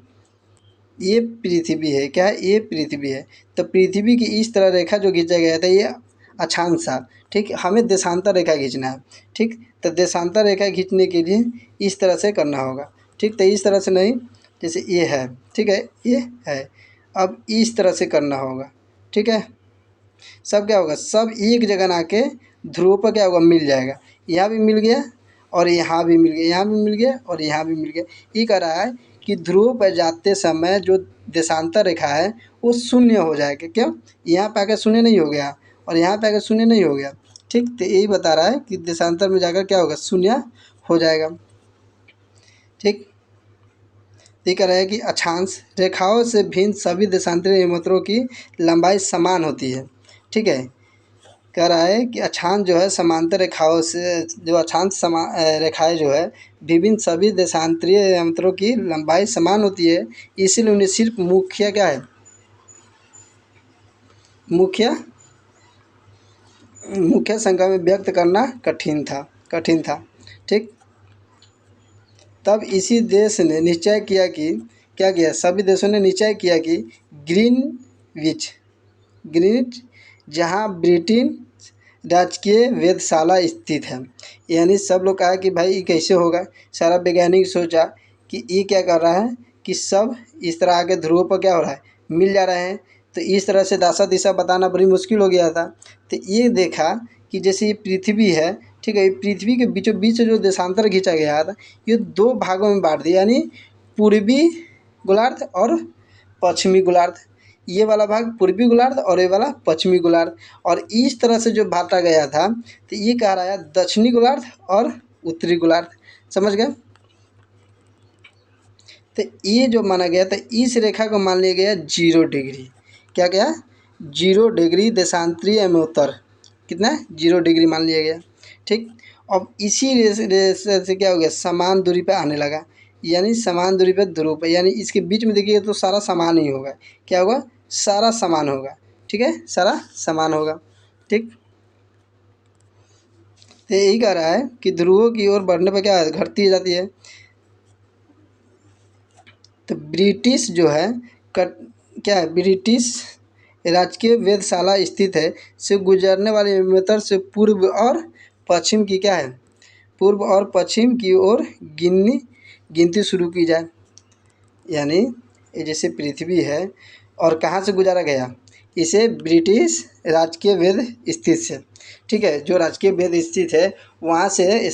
ये पृथ्वी है, क्या है, ये पृथ्वी है। तो पृथ्वी की इस तरह रेखा जो खींचा गया था ये अक्षांश था, ठीक, हमें देशांतर रेखा खींचना है, ठीक। तो देशांतर रेखा खींचने के लिए इस तरह से करना होगा, ठीक। तो इस तरह से नहीं, जैसे ये है, ठीक है, ये है, अब इस तरह से करना होगा, ठीक है। सब क्या होगा, सब एक जगह आके ध्रुव पर क्या होगा, मिल जाएगा। यहाँ भी मिल गया और यहाँ भी मिल गया, यहाँ भी मिल गया और यहाँ भी मिल गया। ये कह रहा है कि ध्रुव पर जाते समय जो देशांतर रेखा है वो शून्य हो जाएगा, क्यों, यहाँ पे आकर शून्य नहीं हो गया और यहाँ पे आकर शून्य नहीं हो गया, ठीक। तो यही बता रहा है कि देशांतर में जाकर क्या होगा, शून्य हो जाएगा, ठीक। ये कह रहा है कि अक्षांश रेखाओं से भिन्न सभी देशांतरीय यमोत्तरों की लंबाई समान होती है, ठीक है। कह रहा है कि अक्षांश जो है समांतर रेखाओं से जो अक्षांश रेखाएं जो है विभिन्न सभी देशांतरीय अंतरों की लंबाई समान होती है, इसीलिए उन्हें सिर्फ मुख्य क्या है, मुख्य मुख्य संख्या में व्यक्त करना कठिन था। ठीक, तब इसी देश ने निश्चय किया कि क्या किया, सभी देशों ने निश्चय किया कि ग्रीनविच ग्रीनविच जहाँ ब्रिटेन राजकीय वेधशाला स्थित है, यानी सब लोग कहा कि भाई ये कैसे होगा। सारा वैज्ञानिक सोचा कि ये क्या कर रहा है कि सब इस तरह आके ध्रुवों पर क्या हो रहा है, मिल जा रहे हैं, तो इस तरह से दासा दिशा बताना बड़ी मुश्किल हो गया था। तो ये देखा कि जैसे ये पृथ्वी है, ठीक है, पृथ्वी के बीचों बीच जो देशांतर खींचा गया था, ये दो भागों में बांट दिया, यानी पूर्वी गोलार्ध और पश्चिमी गोलार्ध। ये वाला भाग पूर्वी गोलार्ध और ये वाला पश्चिमी गोलार्ध। और इस तरह से जो बांटा गया था, तो ये कह रहा है दक्षिणी गोलार्ध और उत्तरी गोलार्ध। समझ गए। तो ये जो माना गया था, इस रेखा को मान लिया गया 0 डिग्री। क्या गया, 0 डिग्री देशांतरीय एवं कितना, 0 डिग्री मान लिया गया। ठीक, अब इसी रेखा से क्या हो गया, समान दूरी पे आने लगा, यानी समान दूरी पे ध्रुव पे, यानी इसके बीच में देखिए तो सारा समान ही होगा। क्या होगा, सारा समान होगा। ठीक है, सारा समान होगा। ठीक, तो यही कह रहा है कि ध्रुवों की ओर बढ़ने पर क्या घटती जाती है। तो ब्रिटिश जो है क्या है, ब्रिटिश राजकीय वेधशाला स्थित है से गुजरने वाले मितर से पूर्व और पश्चिम की क्या है, पूर्व और पश्चिम की ओर गिनती शुरू की जाए। यानी ये जैसे पृथ्वी है और कहाँ से गुजारा गया, इसे ब्रिटिश राजकीय वेध स्थित से, ठीक है, जो राजकीय वेध स्थित है वहाँ से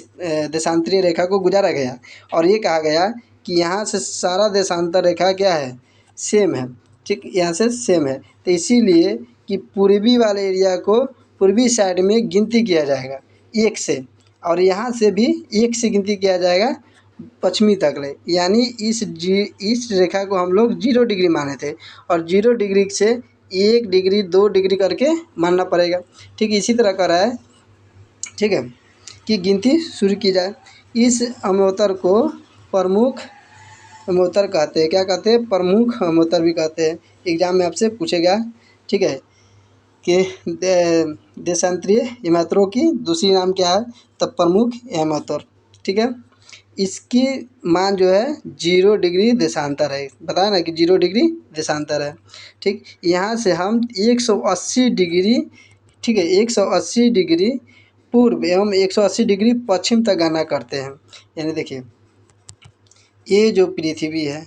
देशांतरीय रेखा को गुजारा गया। और ये कहा गया कि यहाँ से सारा देशांतर रेखा क्या है, सेम है। ठीक, यहाँ से सेम है, तो इसीलिए कि पूर्वी वाले एरिया को पूर्वी साइड में गिनती किया जाएगा 1 से, और यहाँ से भी 1 से गिनती किया जाएगा पश्चिमी तक ले। यानी इस रेखा को हम लोग 0 डिग्री माने थे, और 0 डिग्री से 1 डिग्री 2 डिग्री करके मानना पड़ेगा। ठीक, इसी तरह का रहा है। ठीक है, कि गिनती शुरू की जाए। इस अमोत्तर को प्रमुख अमोत्तर कहते हैं। क्या कहते हैं, प्रमुख अमोत्तर भी कहते हैं। एग्जाम में आपसे पूछेगा, ठीक है, कि देशांतरीय हिमात्रों की दूसरी नाम क्या है, तब प्रमुख हिमात्तर। ठीक है, इसकी मान जो है 0 डिग्री देशांतर है। बताया ना कि 0 डिग्री देशांतर है। ठीक, यहाँ से हम 180 डिग्री, ठीक है, 180 डिग्री पूर्व एवं 180 डिग्री पश्चिम तक गणना करते हैं। यानी देखिए ये जो पृथ्वी है,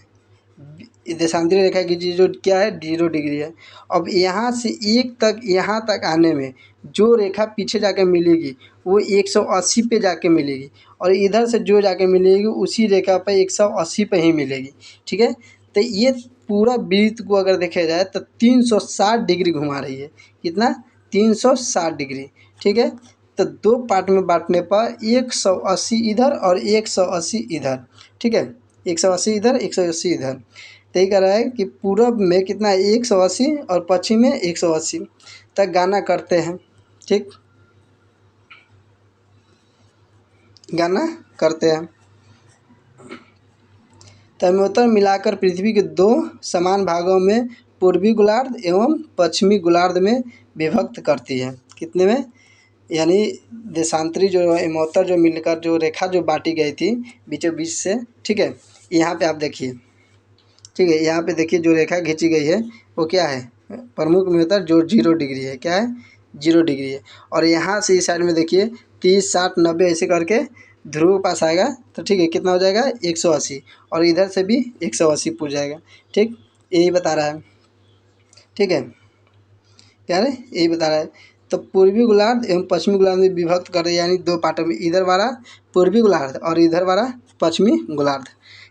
देशांतरीय रेखा की जो क्या है 0 डिग्री है। अब यहाँ से एक तक, यहाँ तक आने में जो रेखा पीछे जाके मिलेगी वो 180 पे जाके मिलेगी, और इधर से जो जाके मिलेगी उसी रेखा पे 180 पे ही मिलेगी। ठीक है, तो ये पूरा वृत्त को अगर देखा जाए तो 360 डिग्री घुमा रही है। कितना, 360 डिग्री। ठीक है, तो दो पार्ट में बांटने पर 180 इधर और 180 इधर। ठीक है, 180 इधर 180 इधर। तो ये कह रहा है कि पूरब में कितना, 180 और पश्चिम में 180 तक गाना करते हैं। ठीक, गाना करते हैं। तन्मोत्तर मिलाकर पृथ्वी के दो समान भागों में पूर्वी गोलार्ध एवं पश्चिमी गोलार्ध में विभक्त करती है। कितने में, यानी देशांतरी जो हिमोत्तर जो मिलकर जो रेखा जो बांटी गई थी बीचों बीच से। ठीक है, यहाँ पे आप देखिए, ठीक है, यहाँ पे देखिए जो रेखा खींची गई है वो क्या है, प्रमुख हिमोत्तर जो 0 डिग्री है। क्या है, 0 डिग्री है। और यहाँ से इस साइड में देखिए 30 60 90 ऐसे करके ध्रुव पास आएगा, तो ठीक है, कितना हो जाएगा 180, और इधर से भी 180 पूछ जाएगा। ठीक, यही बता रहा है। ठीक है, क्या है, यही बता रहा है। तो पूर्वी गोलार्ध एवं पश्चिमी गोलार्ध में विभक्त कर रहे हैं, यानी दो पार्टों में, इधर वाला पूर्वी गोलार्ध और इधर वाला पश्चिमी गोलार्ध।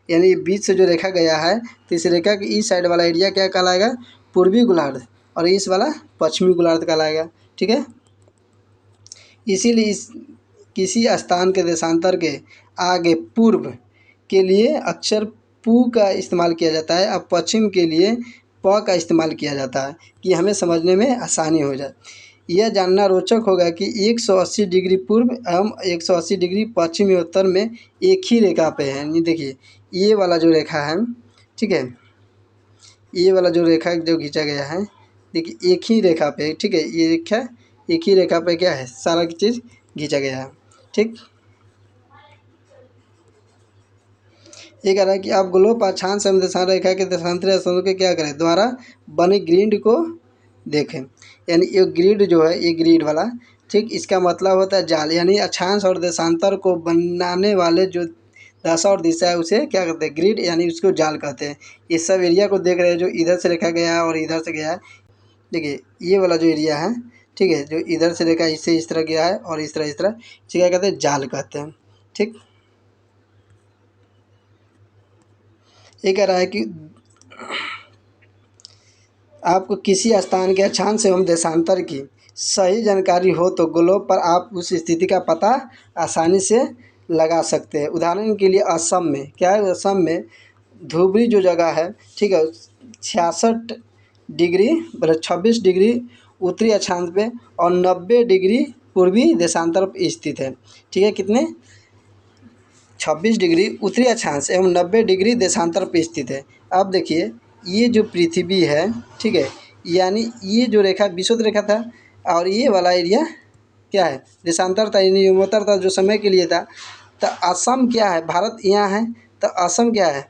यानी बीच से जो रेखा गया है, तो इस रेखा के इस साइड वाला एरिया क्या कहलाएगा, पूर्वी गोलार्ध, और इस वाला पश्चिमी गोलार्ध कहलाएगा। ठीक है, इसीलिए इस किसी स्थान के देशांतर के आगे पूर्व के लिए अक्षर पू का इस्तेमाल किया जाता है, और पश्चिम के लिए प का इस्तेमाल किया जाता है, कि हमें समझने में आसानी हो जाए। यह जानना रोचक होगा कि 180 डिग्री पूर्व एवं 180 डिग्री पश्चिमी उत्तर में एक ही रेखा पे है। ये देखिए, ये वाला जो रेखा है, ठीक है, ये वाला जो रेखा जो खींचा गया है, देखिए एक ही रेखा पे, ठीक है, ये रेखा एक ही रेखा पे क्या है, सारा चीज़ खींचा गया है। ठीक, ये कह रहा है कि आप ग्लोब अक्षांश एवं देशांतर रेखा के देशांतरी स्तंभों के क्या करें, द्वारा बने ग्रिड को देखें। यानी ये ग्रिड जो है, ये ग्रिड वाला, ठीक, इसका मतलब होता है जाल। यानी अक्षांश और देशांतर को बनाने वाले जो दशा और दिशा है उसे क्या कहते हैं, ग्रिड, यानी उसको जाल कहते हैं। ये सब एरिया को देख रहे हैं जो इधर से रेखा गया है और इधर से गया है। देखिए ये वाला जो एरिया है, ठीक है, जो इधर से रेखा इससे इस तरह गया है और इस तरह इसे क्या कहते हैं, जाल कहते हैं। ठीक, ये कह रहा है कि आपको किसी स्थान के अक्षांश एवं देशांतर की सही जानकारी हो तो ग्लोब पर आप उस स्थिति का पता आसानी से लगा सकते हैं। उदाहरण के लिए असम में क्या है, असम में धुबरी जो जगह है, ठीक है, 66 डिग्री मतलब 26 डिग्री उत्तरी अक्षांश पे और 90 डिग्री पूर्वी देशांतर पे स्थित है। ठीक है, कितने, 26 डिग्री उत्तरी अक्षांश एवं 90 डिग्री देशांतर पे स्थित है। अब देखिए ये जो पृथ्वी है, ठीक है, यानी ये जो रेखा विषुवत रेखा था और ये वाला एरिया क्या है, देशांतर था, यानी उत्तर था जो समय के लिए था। तो असम क्या है, भारत यहाँ है, तो असम क्या है,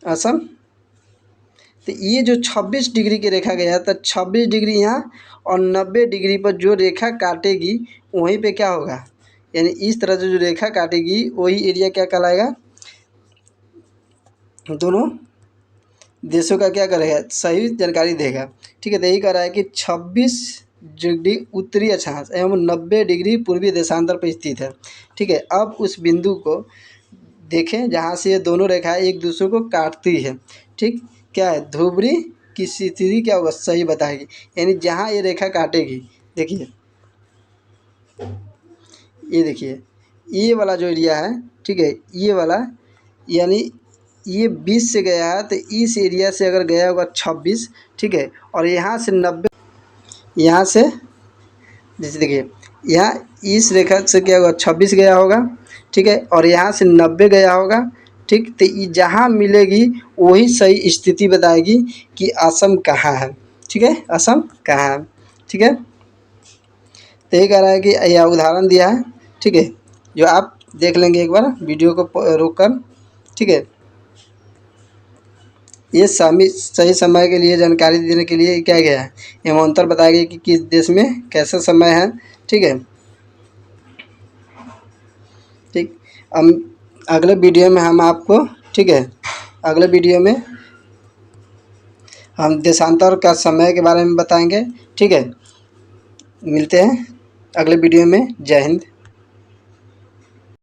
असम, तो ये जो 26 डिग्री की रेखा गया तो 26 डिग्री यहाँ और 90 डिग्री पर जो रेखा काटेगी वहीं पे क्या होगा, यानी इस तरह से जो रेखा काटेगी वही एरिया क्या कहलाएगा, दोनों देशों का क्या करेगा, सही जानकारी देगा। ठीक है, तो यही कह रहा है कि 26 डिग्री उत्तरी अक्षांश एवं 90 डिग्री पूर्वी देशांतर पर स्थित है। ठीक है, अब उस बिंदु को देखें जहाँ से ये दोनों रेखाएं एक दूसरे को काटती है। ठीक, क्या है, ध्रुवीय की स्थिति क्या होगा, सही बताएगी, यानी जहाँ ये रेखा काटेगी। देखिए ये देखिए ये वाला जो एरिया है, ठीक है, ये वाला, यानी ये 20 से गया है तो इस एरिया से अगर गया होगा 26, ठीक है, और यहाँ से 90, यहाँ से जैसे देखिए यहाँ इस रेखा से क्या होगा, 26 गया होगा, ठीक है, और यहाँ से 90 गया होगा। ठीक, तो ये जहाँ मिलेगी वही सही स्थिति बताएगी कि असम कहाँ है। ठीक है, असम कहाँ है। ठीक है, तो ये कह रहा है कि यह उदाहरण दिया है, ठीक है, जो आप देख लेंगे एक बार वीडियो को रोक कर। ठीक है, ये सही समय के लिए जानकारी देने के लिए क्या गया है, एवं अंतर बताया गया कि किस देश में कैसा समय है। ठीक है, ठीक, अगले वीडियो में हम आपको, ठीक है, अगले वीडियो में हम देशांतर का समय के बारे में बताएंगे। ठीक है, मिलते हैं अगले वीडियो में। जय हिंद।